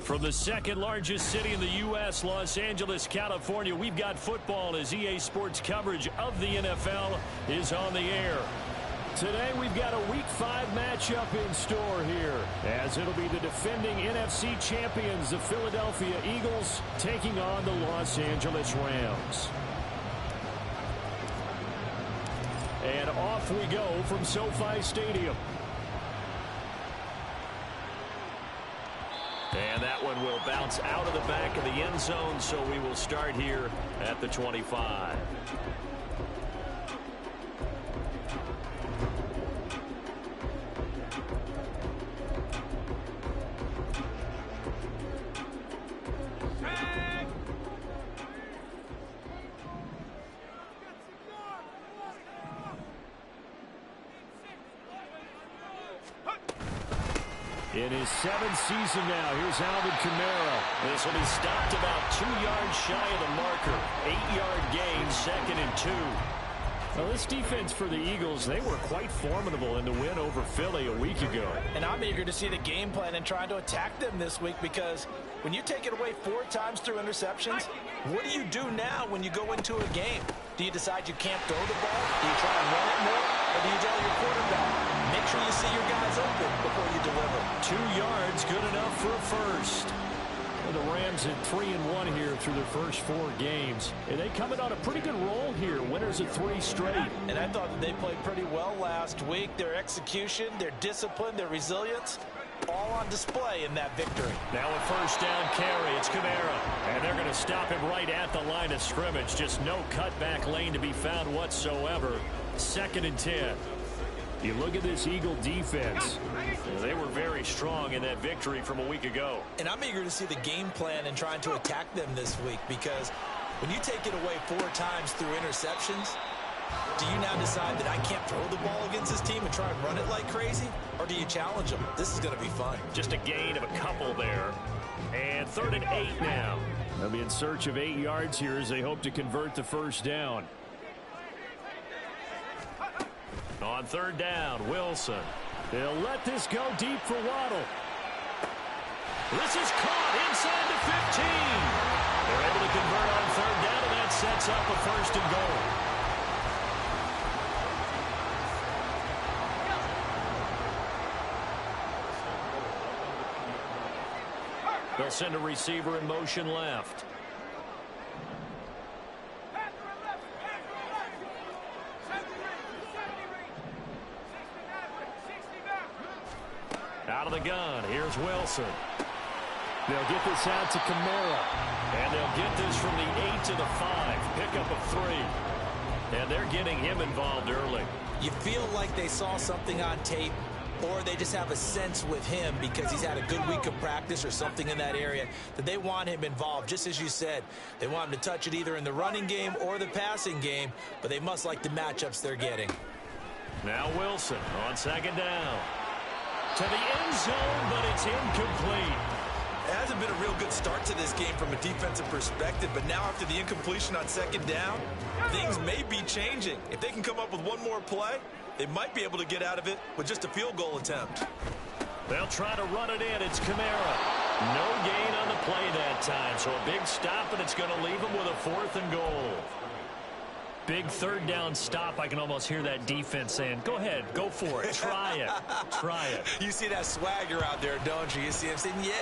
From the second largest city in the U.S., Los Angeles, California, we've got football as EA Sports coverage of the NFL is on the air. Today we've got a Week 5 matchup in store here, as it'll be the defending NFC champions, the Philadelphia Eagles, taking on the Los Angeles Rams. And off we go from SoFi Stadium. And that one will bounce out of the back of the end zone, so we will start here at the 25. In his 7th season now, here's Alvin Kamara. This will be stopped about 2 yards shy of the marker. 8-yard gain, 2nd and 2. Well, this defense for the Eagles, they were quite formidable in the win over Philly a week ago. And I'm eager to see the game plan and trying to attack them this week, because when you take it away 4 times through interceptions, what do you do now when you go into a game? Do you decide you can't throw the ball? Do you try and run it more? Or do you tell your quarterback, make sure you see your guys open before you deliver? 2 yards, good enough for a first. Well, the Rams at 3-1 here through their first 4 games. And they coming on a pretty good roll here, winners of 3 straight. And I thought that they played pretty well last week. Their execution, their discipline, their resilience, all on display in that victory. Now a first down carry. It's Kamara. And they're going to stop him right at the line of scrimmage. Just no cutback lane to be found whatsoever. 2nd and 10. You look at this Eagle defense. They were very strong in that victory from a week ago. And I'm eager to see the game plan and trying to attack them this week, because when you take it away 4 times through interceptions, do you now decide that I can't throw the ball against this team and try and run it like crazy? Or do you challenge them? This is going to be fun. Just a gain of a couple there. And 3rd and 8 now. They'll be in search of 8 yards here as they hope to convert the first down. On 3rd down, Wilson. They'll let this go deep for Waddle. This is caught inside the 15. They're able to convert on 3rd down, and that sets up a 1st and goal. They'll send a receiver in motion left. Out of the gun, here's Wilson. They'll get this out to Kamara. And they'll get this from the 8 to the 5. Pickup of 3. And they're getting him involved early. You feel like they saw something on tape, or they just have a sense with him because he's had a good week of practice or something in that area that they want him involved. Just as you said, they want him to touch it either in the running game or the passing game, but they must like the matchups they're getting. Now Wilson on 2nd down. To the end zone, but it's incomplete. It hasn't been a real good start to this game from a defensive perspective, but now after the incompletion on 2nd down, things may be changing. If they can come up with one more play, they might be able to get out of it with just a field goal attempt. They'll try to run it in. It's Kamara. No gain on the play that time, so a big stop, and it's going to leave them with a 4th and goal. Big 3rd down stop. I can almost hear that defense saying, go ahead, go for it, try it, try it. You see that swagger out there, don't you? You see him saying, yeah,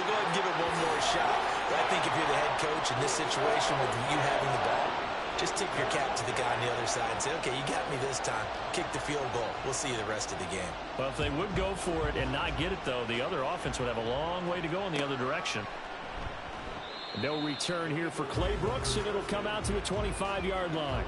go ahead and give it one more shot. But I think if you're the head coach in this situation with you having the ball, just tip your cap to the guy on the other side and say, okay, you got me this time. Kick the field goal. We'll see you the rest of the game. Well, if they would go for it and not get it, though, the other offense would have a long way to go in the other direction. No return here for Clay Brooks, and it'll come out to the 25-yard line.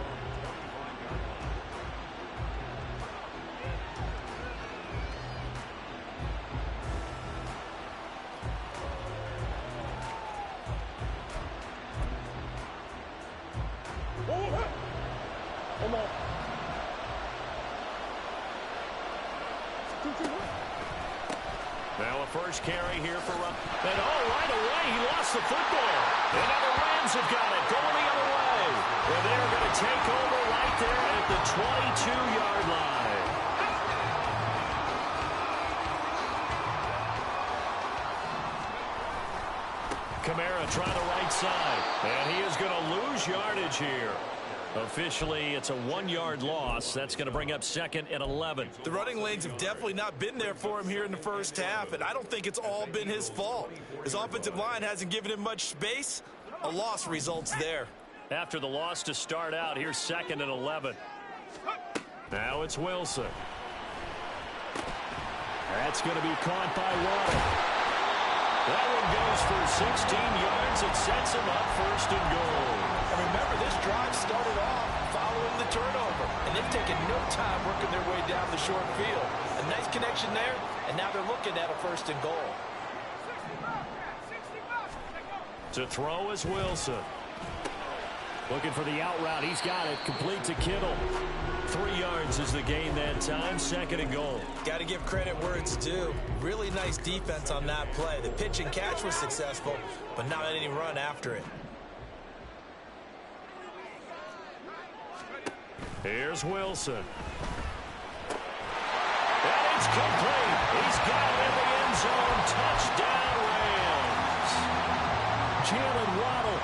Now a first carry here for Rupp. And right away he lost the football. And now the Rams have got it going the other way. And they're going to take over right there at the 22-yard line. Kamara trying to right side. And he is going to lose yardage here. Officially, it's a 1-yard loss. That's going to bring up 2nd and 11. The running lanes have definitely not been there for him here in the first half, and I don't think it's all been his fault. His offensive line hasn't given him much space. A loss results there. After the loss to start out, here's 2nd and 11. Now it's Wilson. That's going to be caught by Waddle. That one goes for 16 yards. It sets him up 1st and goal. And remember, this drive started off following the turnover, and they've taken no time working their way down the short field. A nice connection there, and now they're looking at a 1st and goal. To throw is Wilson. Looking for the out route. He's got it. Complete to Kittle. 3 yards is the gain that time. 2nd and goal. Got to give credit where it's due. Really nice defense on that play. The pitch and catch was successful, but not any run after it. Here's Wilson. And it's complete. He's got it in the end zone. Touchdown, Rams. Jalen Waddle,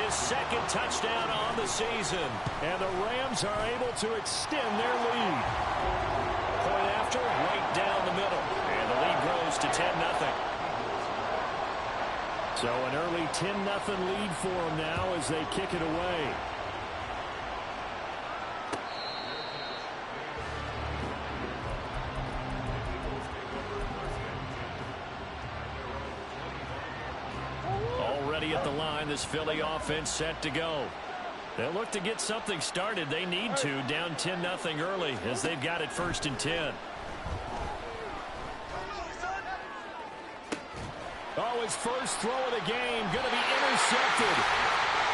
his 2nd touchdown on the season. And the Rams are able to extend their lead. Point after, right down the middle. And the lead grows to 10-0. So an early 10-0 lead for them now as they kick it away. At the line, this Philly offense set to go. They'll look to get something started. They need to, down 10-0 early as they've got it 1st and 10. Oh, his first throw of the game going to be intercepted.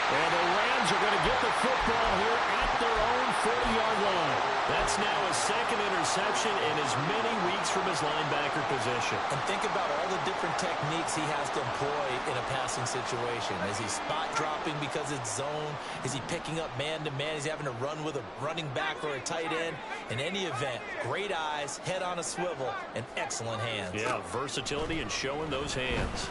And the Rams are going to get the football here at their own 40-yard line. That's now his 2nd interception in as many weeks from his linebacker position. And think about all the different techniques he has to employ in a passing situation. Is he spot dropping because it's zone? Is he picking up man-to-man? Is he having to run with a running back or a tight end? In any event, great eyes, head on a swivel, and excellent hands. Yeah, versatility and showing those hands.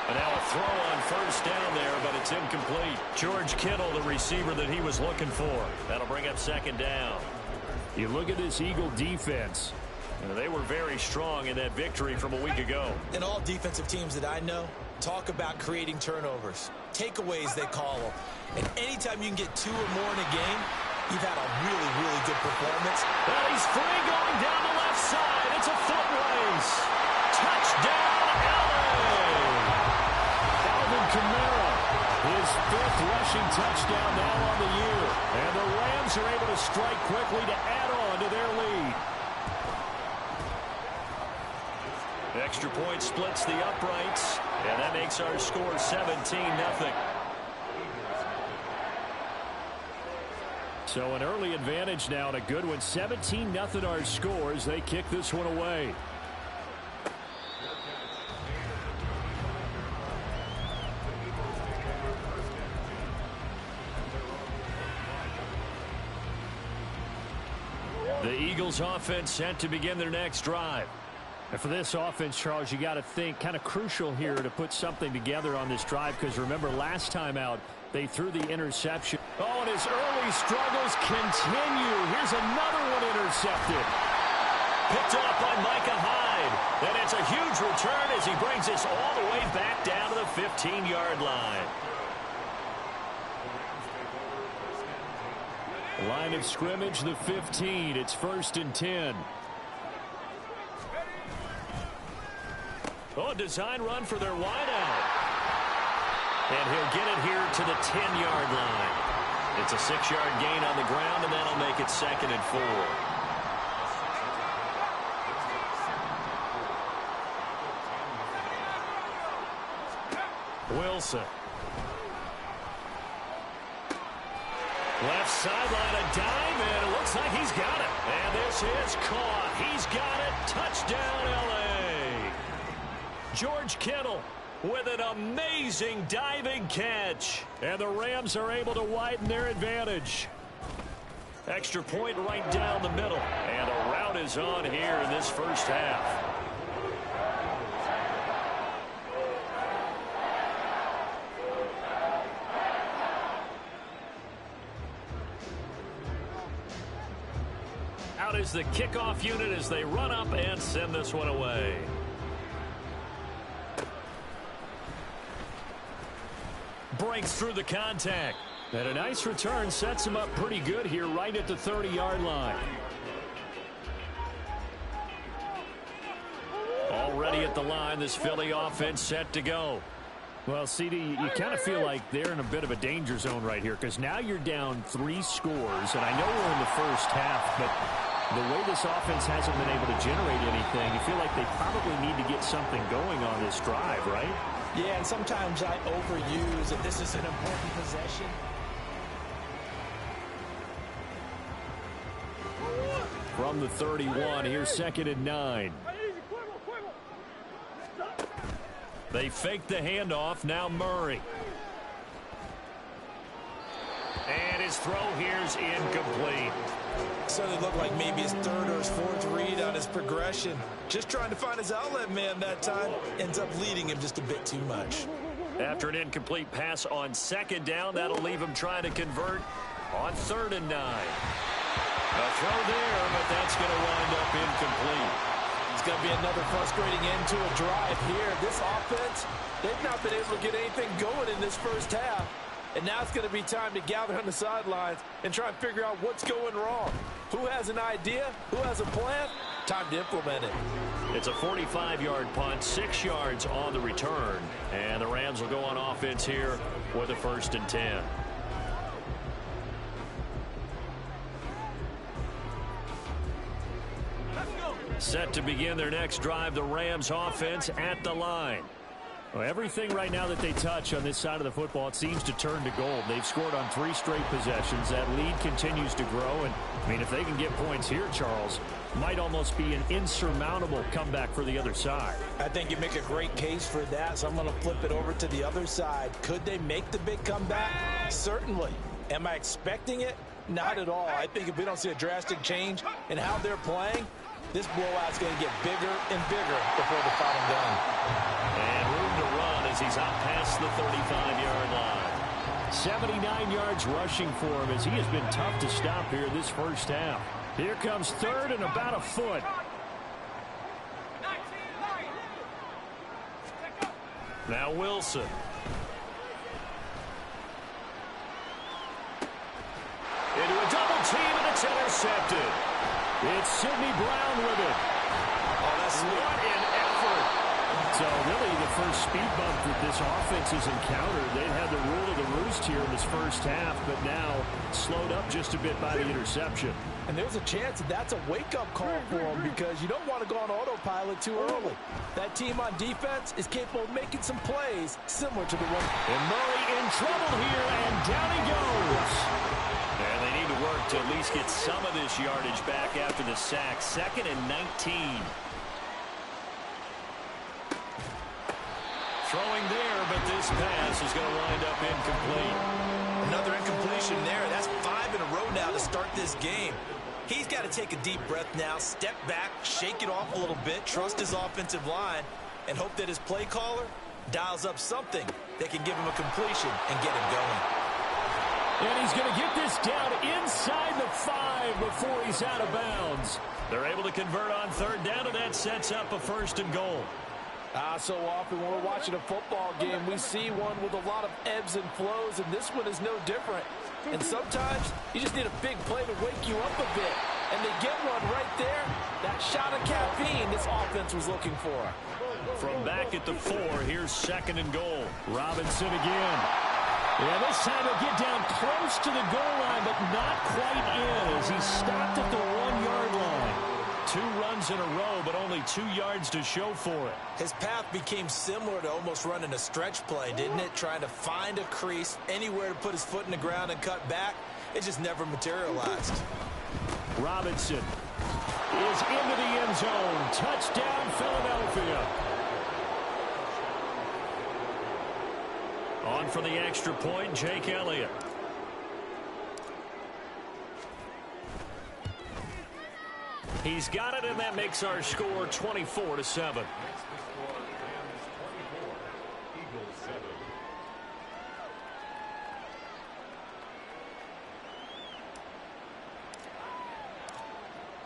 And now a throw on 1st down there, but it's incomplete. George Kittle, the receiver that he was looking for. That'll bring up 2nd down. You look at this Eagle defense. They were very strong in that victory from a week ago. And all defensive teams that I know talk about creating turnovers. Takeaways, they call them. And anytime you can get 2 or more in a game, you've had a really, really good performance. Well, he's free going down the left side. It's a foot race. Touchdown, LA! Kamara, his 5th rushing touchdown now on the year. And the Rams are able to strike quickly to add on to their lead. Extra point splits the uprights, and that makes our score 17-0. So an early advantage now and a good one. 17-0 our score as they kick this one away. The Eagles offense set to begin their next drive. And for this offense, Charles, you got to think kind of crucial here to put something together on this drive because remember last time out they threw the interception. Oh, and his early struggles continue. Here's another one intercepted. Picked up by Micah Hyde. And it's a huge return as he brings us all the way back down to the 15-yard line. Line of scrimmage, the 15. It's 1st and 10. Oh, design run for their wideout. And he'll get it here to the 10-yard line. It's a 6-yard gain on the ground, and that'll make it 2nd and 4. Wilson. Left sideline, a dive, and it looks like he's got it. And this is caught. He's got it. Touchdown, L.A. George Kittle with an amazing diving catch. And the Rams are able to widen their advantage. Extra point right down the middle. And a rout is on here in this first half. Out is the kickoff unit as they run up and send this one away. Breaks through the contact. And a nice return sets him up pretty good here right at the 30-yard line. Already at the line, this Philly offense set to go. Well, CD, you kind of feel like they're in a bit of a danger zone right here because now you're down 3 scores, and I know we're in the first half, but the way this offense hasn't been able to generate anything, you feel like they probably need to get something going on this drive, right? Yeah, and sometimes I overuse that this is an important possession. From the 31, here's 2nd and 9. They fake the handoff. Now Murray. And his throw here's incomplete. So it looked like maybe his 3rd or his 4th read on his progression. Just trying to find his outlet man that time. Ends up leading him just a bit too much. After an incomplete pass on 2nd down, that'll leave him trying to convert on 3rd and 9. A throw there, but that's going to wind up incomplete. It's going to be another frustrating end to a drive here. This offense, they've not been able to get anything going in this first half. And now it's going to be time to gather on the sidelines and try and figure out what's going wrong. Who has an idea? Who has a plan? Time to implement it. It's a 45-yard punt, 6 yards on the return. And the Rams will go on offense here with a 1st and 10. Set to begin their next drive, the Rams offense at the line. Well, everything right now that they touch on this side of the football, it seems to turn to gold. They've scored on 3 straight possessions. That lead continues to grow. And, I mean, if they can get points here, Charles, might almost be an insurmountable comeback for the other side. I think you make a great case for that, so I'm going to flip it over to the other side. Could they make the big comeback? Certainly. Am I expecting it? Not at all. I think if we don't see a drastic change in how they're playing, this blowout's going to get bigger and bigger before the final gun. And room to run as he's out past the 35-yard line. 79 yards rushing for him as he has been tough to stop here this first half. Here comes 3rd and about a foot. Now Wilson. Into a double team, and it's intercepted. It's Sidney Brown with it. Oh, that's sweet. What an effort. So really the first speed bump that this offense has encountered. They'd had the rule of the roost here in this first half, but now slowed up just a bit by the interception. And there's a chance that that's a wake-up call for them because you don't want to go on autopilot too early. That team on defense is capable of making some plays similar to the one. And Murray in trouble here, and down he goes. And they need to work to at least get some of this yardage back after the sack. 2nd and 19. Throwing there, but this pass is going to wind up incomplete. Another incompletion there. That's 5 in a row now to start this game. He's got to take a deep breath now, step back, shake it off a little bit, trust his offensive line, and hope that his play caller dials up something that can give him a completion and get him going. And he's going to get this down inside the 5 before he's out of bounds. They're able to convert on 3rd down, and that sets up a 1st and goal. So often when we're watching a football game, we see one with a lot of ebbs and flows, and this one is no different. And sometimes you just need a big play to wake you up a bit. And they get one right there. That shot of caffeine this offense was looking for. From back at the 4, here's 2nd and goal. Robinson again. Yeah, this time he'll get down close to the goal line, but not quite in as he's stopped at the 1-yard line. 2 runs in a row, but only 2 yards to show for it. His path became similar to almost running a stretch play, didn't it? Trying to find a crease, anywhere to put his foot in the ground and cut back. It just never materialized. Robinson is into the end zone. Touchdown, Philadelphia. On for the extra point, Jake Elliott. He's got it, and that makes our score 24-7.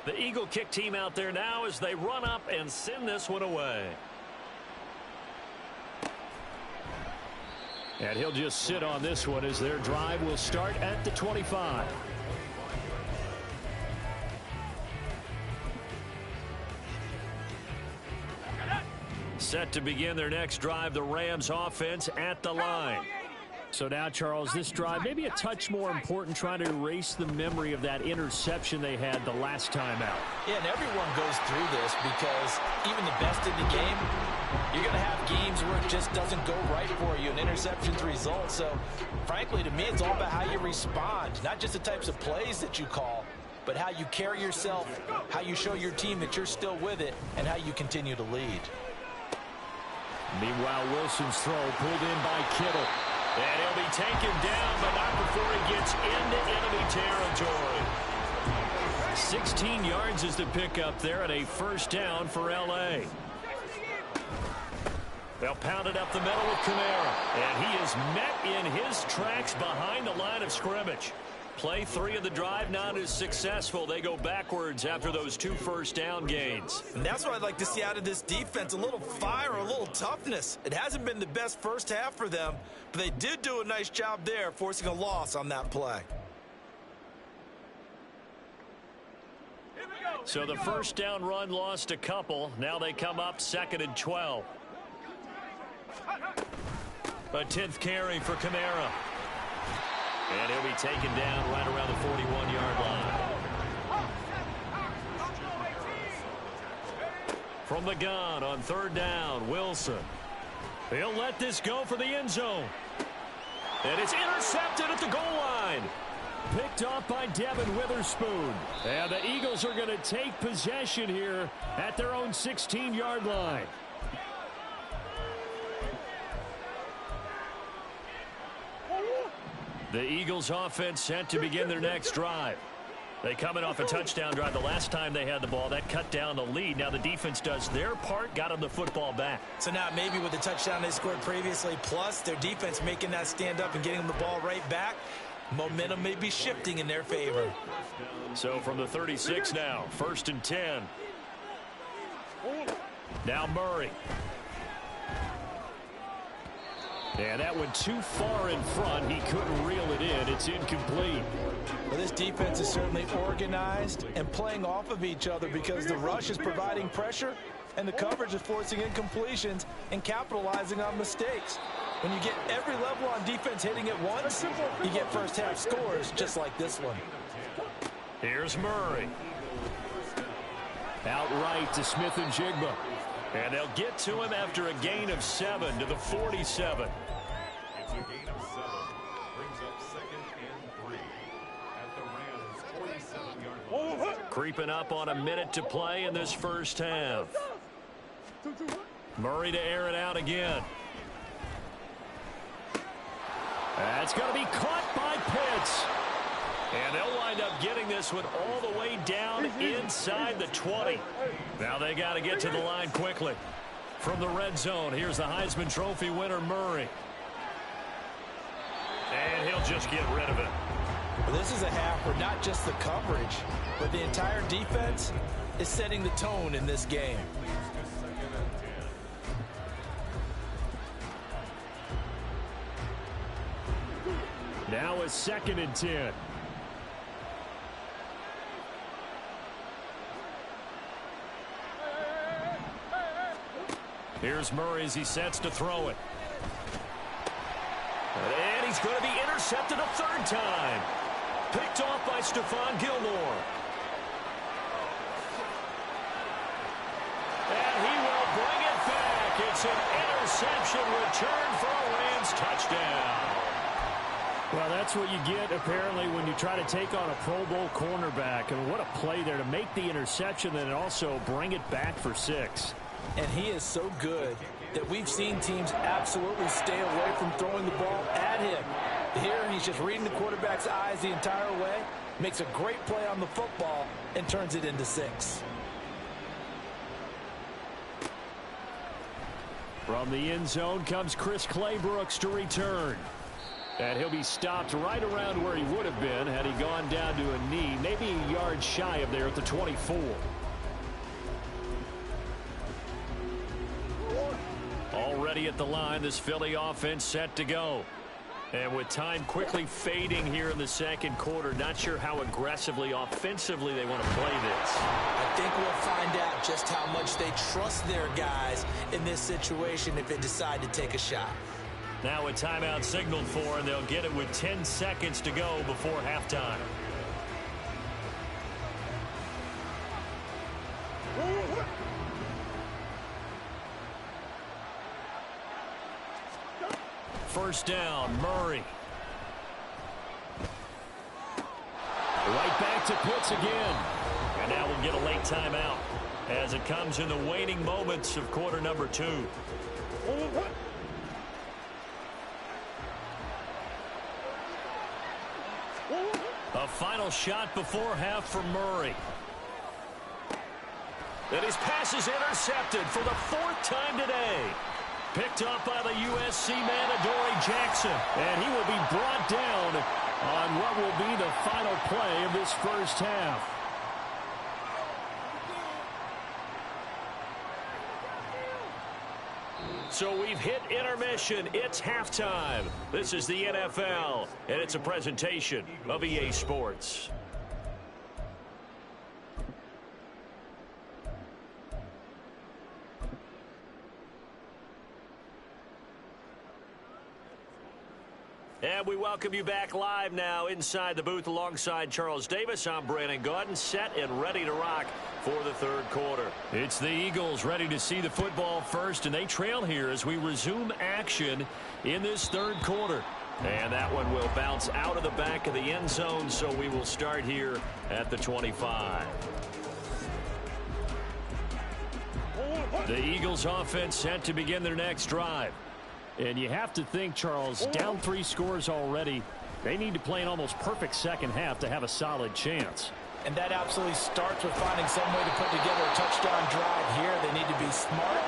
The Eagle kick team out there now as they run up and send this one away. And he'll just sit on this one as their drive will start at the 25. Set to begin their next drive, the Rams offense at the line. So now, Charles, this drive maybe a touch more important, trying to erase the memory of that interception they had the last time out. Yeah, and everyone goes through this because even the best in the game, you're going to have games where it just doesn't go right for you and interceptions result. So, frankly, to me, it's all about how you respond, not just the types of plays that you call, but how you carry yourself, how you show your team that you're still with it, and how you continue to lead. Meanwhile, Wilson's throw pulled in by Kittle. And he'll be taken down, but not before he gets into enemy territory. 16 yards is the pickup there and a first down for L.A. They'll pound it up the middle with Kamara. And he is met in his tracks behind the line of scrimmage. Play 3 of the drive not as successful. They go backwards after those 2 first down gains. And that's what I'd like to see out of this defense, a little fire, a little toughness. It hasn't been the best first half for them, but they did do a nice job there, forcing a loss on that play. So the first down run lost a couple. Now they come up 2nd and 12. A 10th carry for Kamara. And he'll be taken down right around the 41-yard line. From the gun on 3rd down, Wilson. He'll let this go for the end zone. And it's intercepted at the goal line. Picked off by Devin Witherspoon. And the Eagles are going to take possession here at their own 16-yard line. The Eagles offense set to begin their next drive. They coming off a touchdown drive the last time they had the ball. That cut down the lead. Now the defense does their part, got them the football back. So now maybe with the touchdown they scored previously, plus their defense making that stand up and getting them the ball right back, momentum may be shifting in their favor. So from the 36 now, 1st and 10. Now Murray. And that went too far in front. He couldn't reel it in. It's incomplete. Well, this defense is certainly organized and playing off of each other because the rush is providing pressure and the coverage is forcing incompletions and capitalizing on mistakes. When you get every level on defense hitting at once, you get first half scores just like this one. Here's Murray. Outright to Smith and Jigba. And they'll get to him after a gain of 7 to the 47. It's a gain of 7. Brings up 2nd and 3 at the Rams' 47-yard line. Creeping up on a minute to play in this first half. Murray to air it out again. That's going to be caught by Pitts. And they'll wind up getting this one all the way down inside the 20. Now they got to get to the line quickly. From the red zone, here's the Heisman Trophy winner, Murray. And he'll just get rid of it. Well, this is a half where not just the coverage, but the entire defense is setting the tone in this game. Now a 2nd and 10. Here's Murray as he sets to throw it. And he's going to be intercepted a 3rd time. Picked off by Stephon Gilmore. And he will bring it back. It's an interception return for a Rams touchdown. Well, that's what you get, apparently, when you try to take on a Pro Bowl cornerback. I mean, what a play there to make the interception and also bring it back for 6. And he is so good that we've seen teams absolutely stay away from throwing the ball at him. Here, he's just reading the quarterback's eyes the entire way, makes a great play on the football, and turns it into 6. From the end zone comes Chris Claybrooks to return. And he'll be stopped right around where he would have been had he gone down to a knee, maybe a yard shy of there at the 24. Already at the line, this Philly offense set to go. And with time quickly fading here in the second quarter, not sure how aggressively, offensively they want to play this. I think we'll find out just how much they trust their guys in this situation if they decide to take a shot. Now a timeout signaled for, and they'll get it with 10 seconds to go before halftime. First down, Murray. Right back to Pitts again. And now we'll get a late timeout as it comes in the waning moments of quarter number 2. A final shot before half for Murray. And his pass is intercepted for the 4th time today. Picked up by the USC man, Adoree Jackson. And he will be brought down on what will be the final play of this first half. So we've hit intermission. It's halftime. This is the NFL, and it's a presentation of EA Sports. And we welcome you back live now inside the booth alongside Charles Davis. I'm Brandon Gaudin, set and ready to rock for the third quarter. It's the Eagles ready to see the football first, and they trail here as we resume action in this third quarter. And that one will bounce out of the back of the end zone, so we will start here at the 25. The Eagles offense set to begin their next drive. And you have to think, Charles, down 3 scores already. They need to play an almost perfect second half to have a solid chance. And that absolutely starts with finding some way to put together a touchdown drive here. They need to be smart,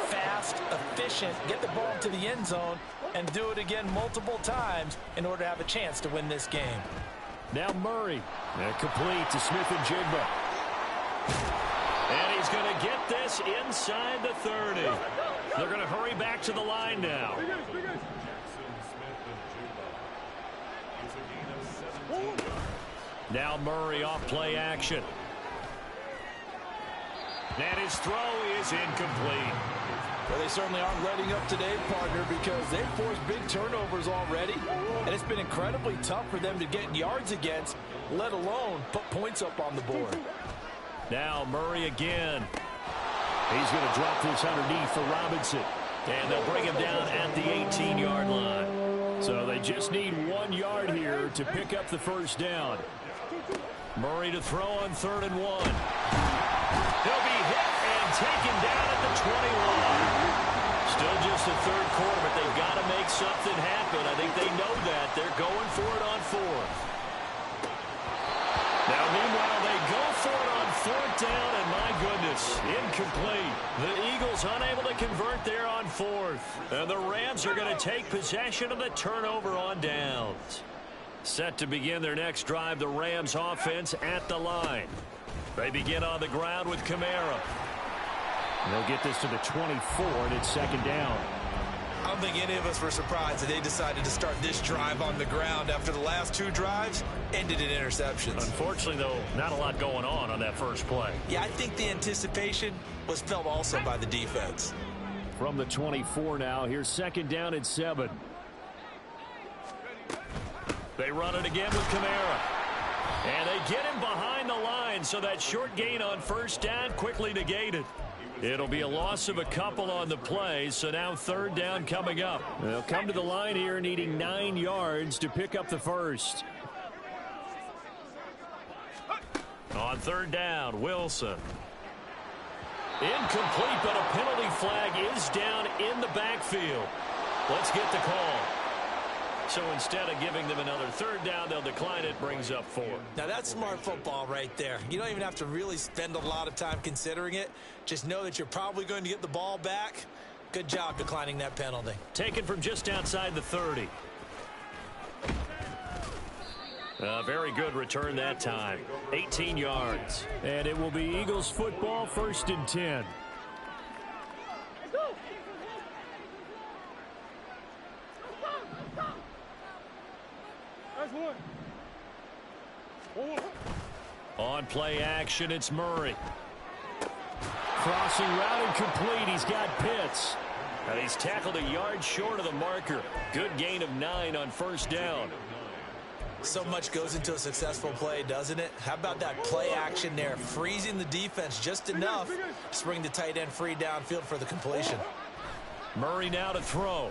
fast, efficient, get the ball to the end zone, and do it again multiple times in order to have a chance to win this game. Now Murray. Complete to Smith-Njigba. And he's going to get this inside the 30. They're going to hurry back to the line now. Now Murray off play action. And his throw is incomplete. Well, they certainly aren't letting up today, partner, because they've forced big turnovers already. And it's been incredibly tough for them to get yards against, let alone put points up on the board. Now Murray again. He's going to drop this underneath for Robinson. And they'll bring him down at the 18-yard line. So they just need 1 yard here to pick up the first down. Murray to throw on 3rd and 1. He'll be hit and taken down at the 21. Still just the third quarter, but they've got to make something happen. I think they know that. They're going for it on 4th. Now, meanwhile, they go for it on 4th down, and my goodness, incomplete. The Eagles unable to convert there on 4th. And the Rams are going to take possession of the turnover on downs. Set to begin their next drive, the Rams offense at the line. They begin on the ground with Kamara. They'll get this to the 24, and it's 2nd down. I don't think any of us were surprised that they decided to start this drive on the ground after the last 2 drives ended in interceptions. Unfortunately, though, not a lot going on that first play. Yeah, I think the anticipation was felt also by the defense. From the 24 now, here's 2nd down and 7. They run it again with Kamara. And they get him behind the line, so that short gain on 1st down quickly negated. It'll be a loss of a couple on the play, so now 3rd down coming up. They'll come to the line here needing 9 yards to pick up the first. On 3rd down, Wilson. Incomplete, but a penalty flag is down in the backfield. Let's get the call. So instead of giving them another 3rd down, they'll decline it. Brings up 4. Now, that's smart football right there. You don't even have to really spend a lot of time considering it. Just know that you're probably going to get the ball back. Good job declining that penalty. Taken from just outside the 30. A very good return that time. 18 yards. And it will be Eagles football, 1st and 10. On play action, it's Murray. Crossing route incomplete. He's got Pitts. And he's tackled a yard short of the marker. Good gain of 9 on 1st down. So much goes into a successful play, doesn't it? How about that play action there? Freezing the defense just enough to bring the tight end free downfield for the completion. Murray now to throw.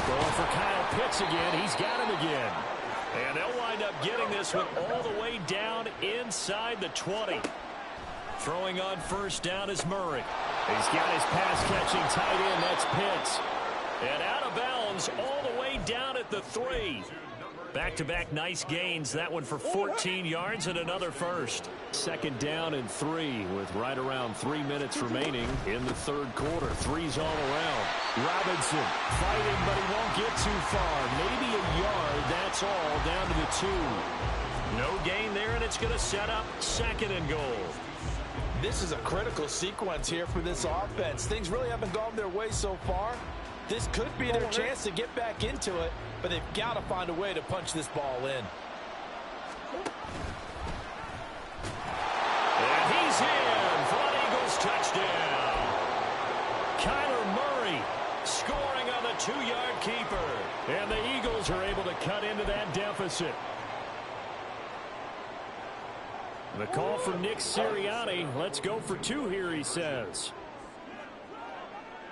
Going for Kyle Pitts again. He's got him again. And they'll wind up getting this one all the way down inside the 20. Throwing on 1st down is Murray. He's got his pass-catching tight end. That's Pitts. And out of bounds all the way down at the 3. Back-to-back nice gains. That one for 14 yards and another first. 2nd down and 3 with right around 3 minutes remaining in the 3rd quarter. 3's all around. Robinson fighting, but he won't get too far. Maybe a yard. That's all down to the 2. No gain there, and it's going to set up 2nd and goal. This is a critical sequence here for this offense. Things really haven't gone their way so far. This could be their chance to get back into it, but they've got to find a way to punch this ball in. And he's in for an Eagles touchdown. Kyler Murray scoring on the 2-yard keeper. And the Eagles are able to cut into that deficit. The call from Nick Sirianni. Let's go for 2 here, he says.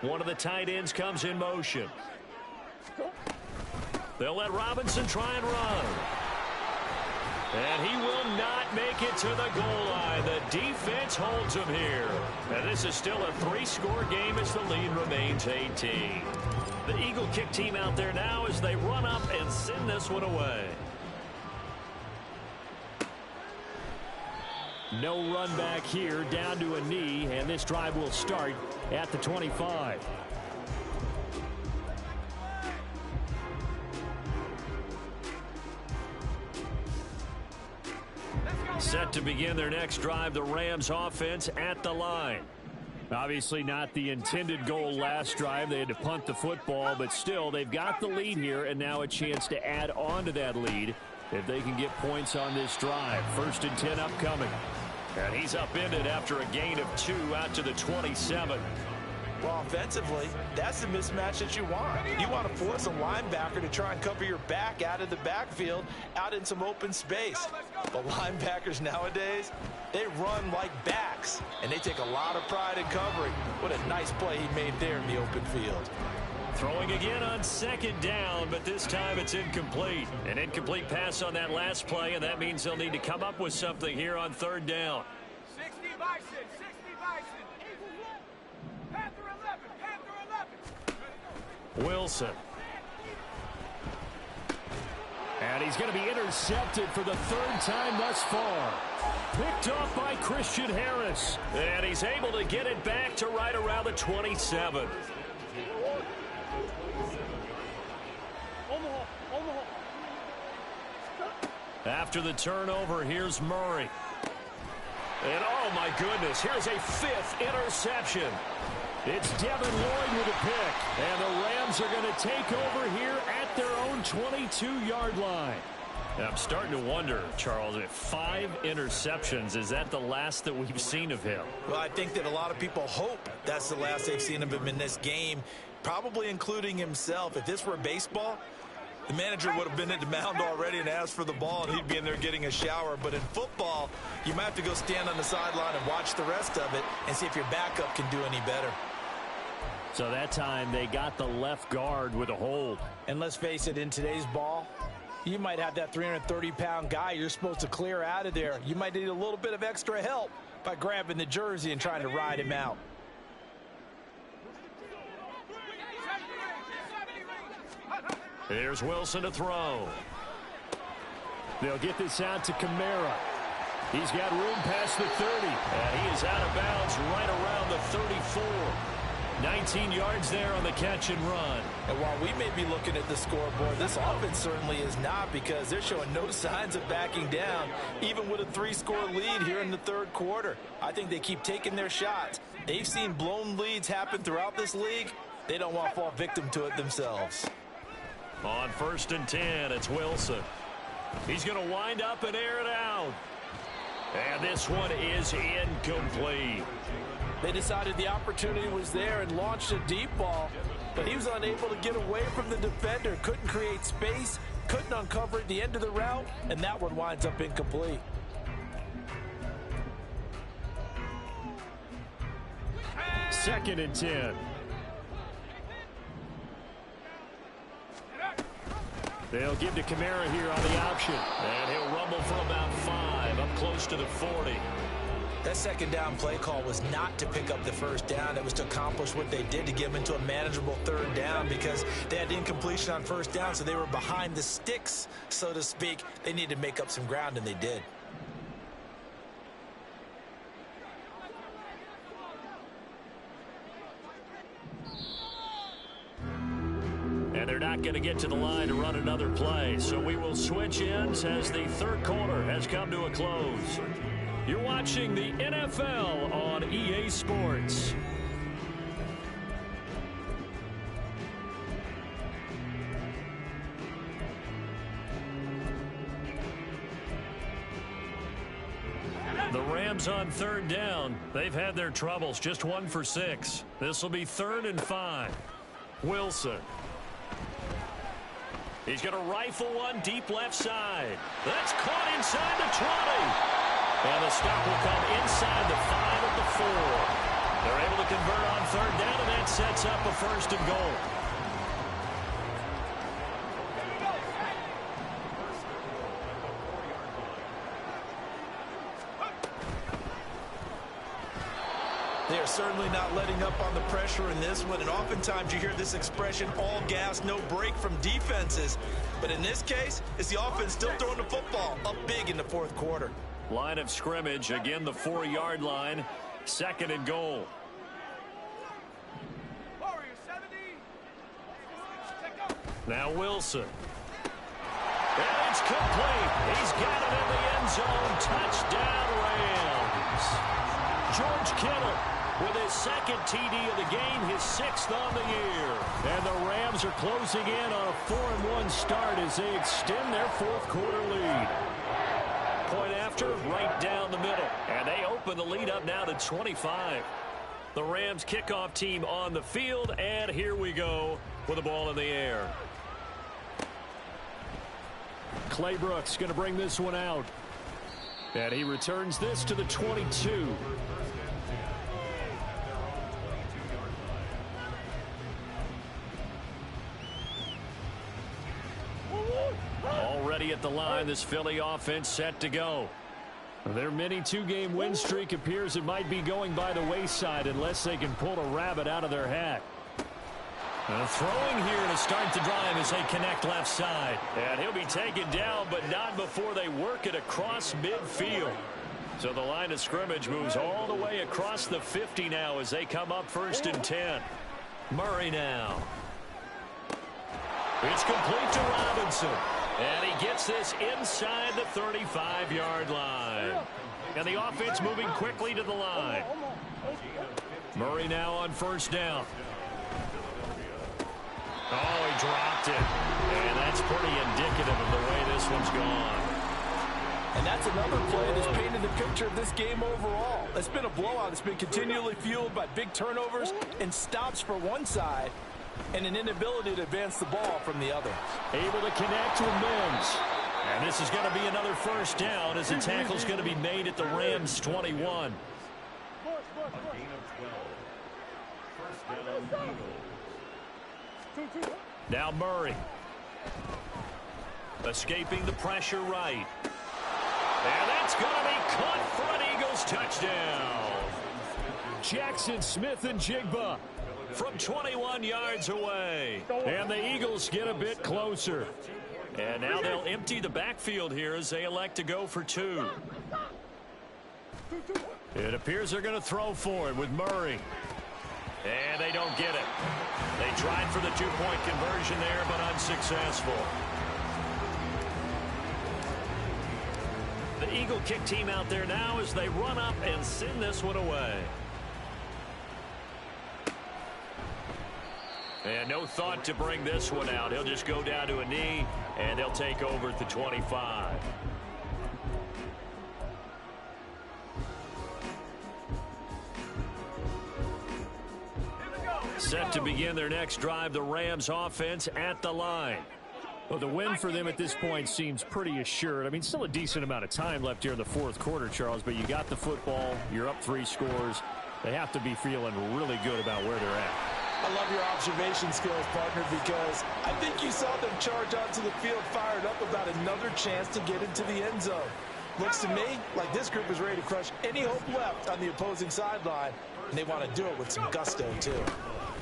One of the tight ends comes in motion. They'll let Robinson try and run. And he will not make it to the goal line. The defense holds him here. And this is still a 3-score game as the lead remains 18. The Eagle kick team out there now as they run up and send this one away. No run back here, down to a knee, and this drive will start at the 25. Set to begin their next drive, the Rams offense at the line. Obviously not the intended goal last drive. They had to punt the football, but still they've got the lead here, and now a chance to add on to that lead if they can get points on this drive. 1st and 10 upcoming. And he's upended after a gain of 2 out to the 27. Well, offensively, that's the mismatch that you want. You want to force a linebacker to try and cover your back out of the backfield, out in some open space. But linebackers nowadays, they run like backs, and they take a lot of pride in covering. What a nice play he made there in the open field. Throwing again on 2nd down, but this time it's incomplete. An incomplete pass on that last play, and that means they'll need to come up with something here on 3rd down. 60 Bison, 60 Bison. Panther 11, Panther 11. Wilson. And he's going to be intercepted for the 3rd time thus far. Picked off by Christian Harris. And he's able to get it back to right around the 27. After the turnover, here's Murray. And oh my goodness, here's a 5th interception. It's Devin Lloyd with a pick. And the Rams are going to take over here at their own 22-yard line. I'm starting to wonder, Charles, if 5 interceptions, is that the last that we've seen of him? Well, I think that a lot of people hope that's the last they've seen of him in this game, probably including himself. If this were baseball, the manager would have been at the mound already and asked for the ball, and he'd be in there getting a shower. But in football, you might have to go stand on the sideline and watch the rest of it and see if your backup can do any better. So that time they got the left guard with a hold. And let's face it, in today's ball, you might have that 330-pound guy you're supposed to clear out of there. You might need a little bit of extra help by grabbing the jersey and trying to ride him out. Here's Wilson to throw. They'll get this out to Kamara. He's got room past the 30. And he is out of bounds right around the 34. 19 yards there on the catch and run. And while we may be looking at the scoreboard, this offense certainly is not, because they're showing no signs of backing down, even with a 3-score lead here in the third quarter. I think they keep taking their shots. They've seen blown leads happen throughout this league. They don't want to fall victim to it themselves. On 1st and 10, it's Wilson. He's going to wind up and air it out. And this one is incomplete. They decided the opportunity was there and launched a deep ball, but he was unable to get away from the defender, couldn't create space, couldn't uncover at the end of the route, and that one winds up incomplete. Second and 10. They'll give to Kamara here on the option. And he'll rumble for about 5, up close to the 40. That second down play call was not to pick up the first down. It was to accomplish what they did, to get them into a manageable third down, because they had incompletion on first down, so they were behind the sticks, so to speak. They needed to make up some ground, and they did. And they're not going to get to the line to run another play, so we will switch ends as the third quarter has come to a close. You're watching the NFL on EA Sports. The Rams on third down. They've had their troubles, just 1 for 6. This will be 3rd and 5. Wilson. He's going to rifle one deep left side. That's caught inside the 20. And the stop will come inside the 5 at the 4. They're able to convert on third down, and that sets up a 1st and goal. They are certainly not letting up on the pressure in this one, and oftentimes you hear this expression, all gas, no break from defenses. But in this case, it's the offense still throwing the football up big in the fourth quarter. Line of scrimmage, again the 4-yard line, 2nd and goal. Now Wilson. And it's complete. He's got it in the end zone. Touchdown Rams. George Kittle with his 2nd TD of the game, his 6th on the year. And the Rams are closing in on a 4-1 start as they extend their fourth quarter lead. Point after, right down the middle. And they open the lead up now to 25. The Rams kickoff team on the field, and here we go with the ball in the air. Clay Brooks going to bring this one out. And he returns this to the 22. Already at the line, this Philly offense set to go. Their mini 2-game win streak appears it might be going by the wayside unless they can pull a rabbit out of their hat. Throwing here to start the drive as they connect left side. And he'll be taken down, but not before they work it across midfield. So the line of scrimmage moves all the way across the 50 now as they come up 1st and 10. Murray now. It's complete to Robinson. And he gets this inside the 35-yard line. And the offense moving quickly to the line. Murray now on 1st down. Oh, he dropped it. And that's pretty indicative of the way this one's gone. And that's another play that's painted the picture of this game overall. It's been a blowout. It's been continually fueled by big turnovers and stops for one side and an inability to advance the ball from the other. Able to connect with Mims. And this is going to be another 1st down as the tackle's going to be made at the Rams 21. A gain of 12. 1st down, Eagles. Now Murray. Escaping the pressure right. And that's going to be caught for an Eagles touchdown. Jackson Smith and Jigba from 21 yards away. And the Eagles get a bit closer. And now they'll empty the backfield here as they elect to go for 2. It appears they're going to throw for it with Murray. And they don't get it. They tried for the two-point conversion there, but unsuccessful. The Eagle kick team out there now as they run up and send this one away. And no thought to bring this one out. He'll just go down to a knee, and they'll take over at the 25. Set to begin their next drive, the Rams offense at the line. Well, the win for them at this point seems pretty assured. I mean, still a decent amount of time left here in the fourth quarter, Charles, but you got the football, you're up 3 scores. They have to be feeling really good about where they're at. I love your observation skills, partner, because I think you saw them charge onto the field fired up about another chance to get into the end zone. Looks to me like this group is ready to crush any hope left on the opposing sideline, and they want to do it with some gusto, too.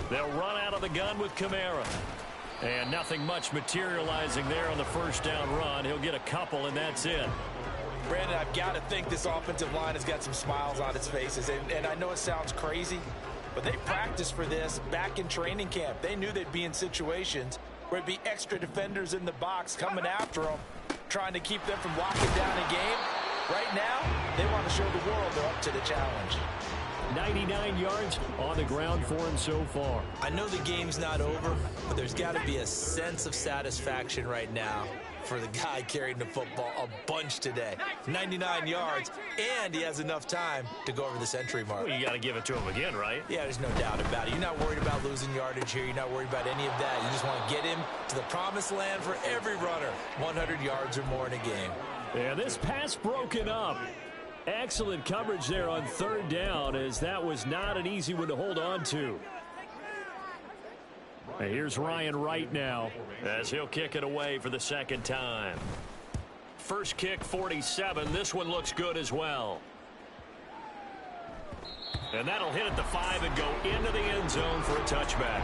They'll run out of the gun with Kamara. And nothing much materializing there on the first down run. He'll get a couple, and that's it. Brandon, I've got to think this offensive line has got some smiles on its faces. And I know it sounds crazy, but they practiced for this back in training camp. They knew they'd be in situations where it'd be extra defenders in the box coming after them, trying to keep them from locking down a game. Right now, they want to show the world they're up to the challenge. 99 yards on the ground for him so far. I know the game's not over, but there's got to be a sense of satisfaction right now for the guy carrying the football a bunch today. 99 yards, and he has enough time to go over the century mark. Well, you got to give it to him again, right? Yeah, there's no doubt about it. You're not worried about losing yardage here. You're not worried about any of that. You just want to get him to the promised land for every runner. 100 yards or more in a game. And this pass broken up. Excellent coverage there on third down, as that was not an easy one to hold on to. And here's Ryan Wright now, as he'll kick it away for the second time. First kick, 47. This one looks good as well. And that'll hit at the 5 and go into the end zone for a touchback.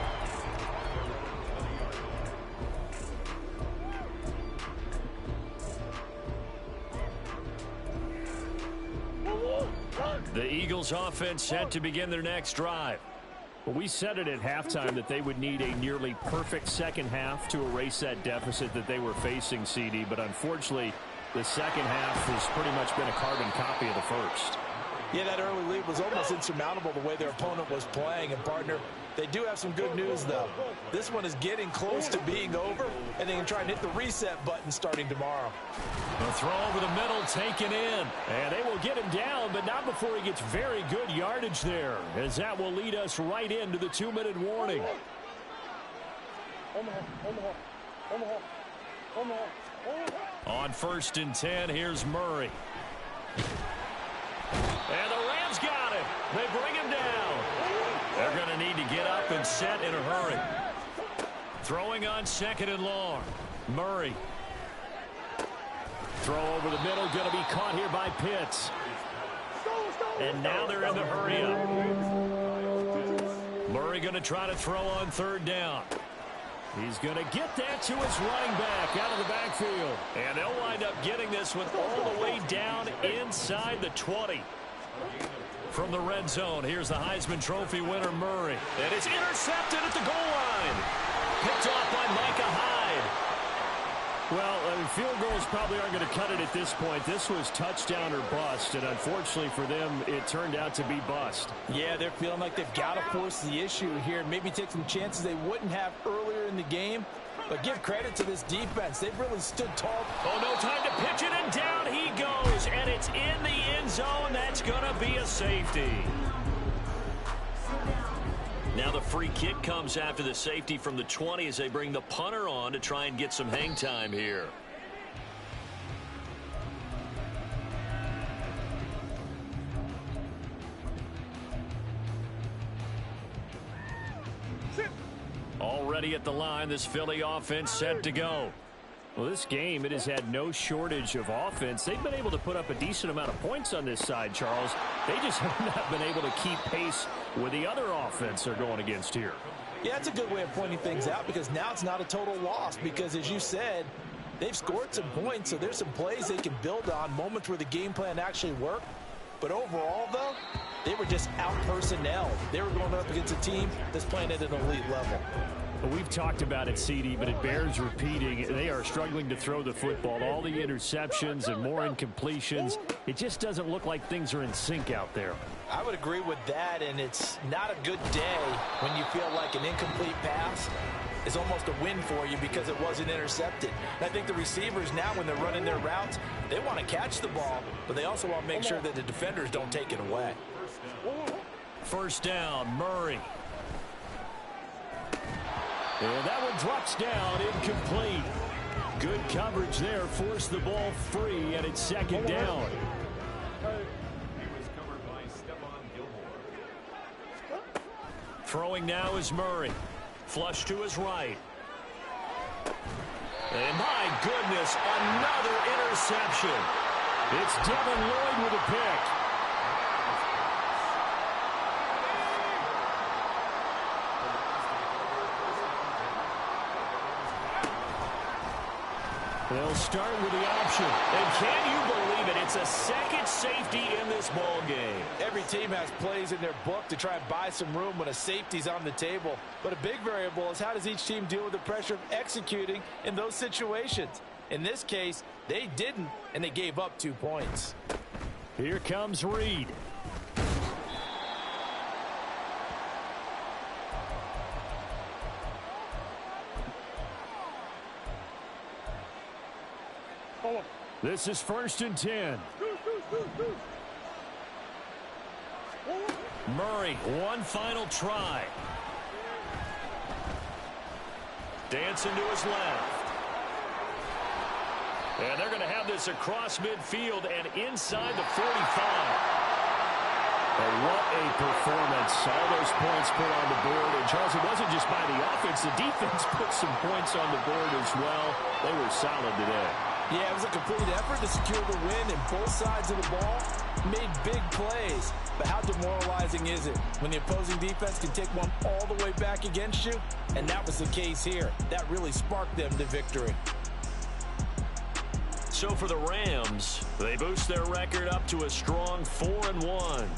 The Eagles offense set to begin their next drive. Well, we said it at halftime that they would need a nearly perfect second half to erase that deficit that they were facing, CD. But unfortunately, the second half has pretty much been a carbon copy of the first. Yeah, that early lead was almost insurmountable the way their opponent was playing. And, partner, they do have some good news, though. This one is getting close to being over, and they can try and hit the reset button starting tomorrow. The throw over the middle taken in. And they will get him down, but not before he gets very good yardage there, as that will lead us right into the 2-minute warning. On 1st and 10, here's Murray. And the Rams got him. They bring him down. They're going to need to get up and set in a hurry. Throwing on 2nd and long. Murray. Throw over the middle, going to be caught here by Pitts. And now they're in the hurry up. Murray going to try to throw on 3rd down. He's going to get that to his running back out of the backfield. And they'll wind up getting this one all the way down inside the 20. From the red zone, here's the Heisman Trophy winner, Murray. And it's intercepted at the goal line. Picked off by Micah Hyde. Well, field goals probably aren't going to cut it at this point. This was touchdown or bust, and unfortunately for them, it turned out to be bust. Yeah, they're feeling like they've got to force the issue here. Maybe take some chances they wouldn't have earlier in the game. But give credit to this defense. They've really stood tall. Oh, no time to pitch it, and down he goes. And it's in the end zone. That's going to be a safety. Now the free kick comes after the safety from the 20 as they bring the punter on to try and get some hang time here. Already at the line, this Philly offense set to go. Well, this game, it has had no shortage of offense. They've been able to put up a decent amount of points on this side, Charles. They just have not been able to keep pace with the other offense they're going against here. Yeah, that's a good way of pointing things out, because now it's not a total loss, because as you said, they've scored some points, so there's some plays they can build on, moments where the game plan actually worked. But overall, though, They were just out-personnel. They were going up against a team that's playing at an elite level. Well, we've talked about it, CD, but it bears repeating. They are struggling to throw the football. All the interceptions and more incompletions. It just doesn't look like things are in sync out there. I would agree with that, and it's not a good day when you feel like an incomplete pass is almost a win for you because it wasn't intercepted. And I think the receivers now, when they're running their routes, they want to catch the ball, but they also want to make sure that the defenders don't take it away. First down, Murray. And that one drops down, incomplete. Good coverage there, forced the ball free, and it's second down. Throwing now is Murray. Flush to his right. And my goodness, another interception. It's Devin Lloyd with a pick. They'll start with the option. And can you believe it? It's a second safety in this ball game. Every team has plays in their book to try and buy some room when a safety's on the table. But a big variable is how does each team deal with the pressure of executing in those situations. In this case, they didn't, and they gave up 2 points. Here comes Reed. This is 1st and 10. Murray, one final try. Dancing to his left. And they're going to have this across midfield and inside the 45. But what a performance. All those points put on the board. And, Charles, it wasn't just by the offense. The defense put some points on the board as well. They were solid today. Yeah, it was a complete effort to secure the win, and both sides of the ball made big plays. But how demoralizing is it when the opposing defense can take one all the way back against you? And that was the case here. That really sparked them to victory. So for the Rams, they boost their record up to a strong 4-1.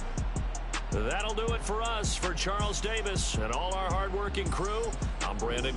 That'll do it for us. For Charles Davis and all our hardworking crew, I'm Brandon.